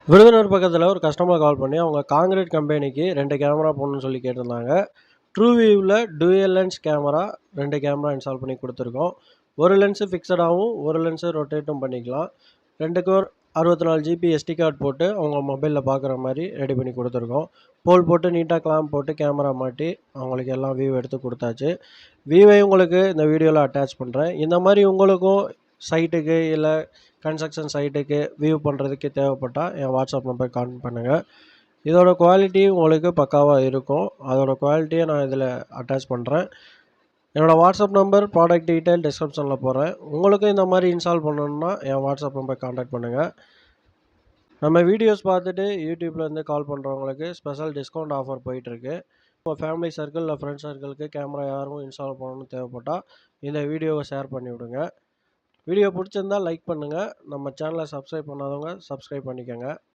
விருதுநகர் பக்கத்தில் ஒரு கஸ்டமர் கால் பண்ணி அவங்க காங்கிரீட் கம்பெனிக்கு 2 கேமரா போடணும்னு சொல்லி கேட்டிருந்தாங்க. ட்ரூவியூவில் dual lens camera 2 camera install பண்ணி கொடுத்துருக்கோம். ஒரு லென்ஸு ஃபிக்ஸடாகவும் ஒரு லென்ஸு ரொட்டேட்டும் பண்ணிக்கலாம். 2க்கும் 64 ஜிபி எஸ்டி கார்டு போட்டு அவங்க மொபைலில் பார்க்குற மாதிரி ரெடி பண்ணி கொடுத்துருக்கோம். போல் போட்டு நீட்டாக கிளாம்ப் போட்டு கேமரா மாட்டி அவங்களுக்கு எல்லாம் வியூ எடுத்து கொடுத்தாச்சு. வியூவை உங்களுக்கு இந்த வீடியோவில் அட்டாச் பண்ணுறேன். இந்த மாதிரி உங்களுக்கும் சைட்டுக்கு இல்லை கன்ஸ்ட்ரக்ஷன் சைட்டுக்கு வியூ பண்ணுறதுக்கு தேவைப்பட்டால் என் வாட்ஸ்அப் நம்பர் கான்டெக்ட் பண்ணுங்கள். இதோட குவாலிட்டி உங்களுக்கு பக்காவாக இருக்கும். அதோட குவாலிட்டியை நான் இதில் அட்டாச் பண்ணுறேன். என்னோடய வாட்ஸ்அப் நம்பர் ப்ராடக்ட் டீட்டெயில் டிஸ்கிரிப்ஷனில் போடுறேன். உங்களுக்கும் இந்த மாதிரி இன்ஸ்டால் பண்ணணுன்னா என் வாட்ஸ்அப் நம்பர் கான்டாக்ட் பண்ணுங்கள். நம்ம வீடியோஸ் பார்த்துட்டு யூடியூப்லேருந்து கால் பண்ணுறவங்களுக்கு ஸ்பெஷல் டிஸ்கவுண்ட் ஆஃபர் போயிட்டுருக்கு. உங்கள் ஃபேமிலி சர்க்கிள் இல்லை ஃப்ரெண்ட்ஸ் சர்க்கிளுக்கு கேமரா யாரும் இன்ஸ்டால் பண்ணணும்னு தேவைப்பட்டால் இந்த வீடியோவை ஷேர் பண்ணி விடுங்க. வீடியோ பிடிச்சிருந்தால் லைக் பண்ணுங்கள். நம்ம சேனலை சப்ஸ்கிரைப் பண்ணாதவங்க சப்ஸ்கிரைப் பண்ணிக்கோங்க.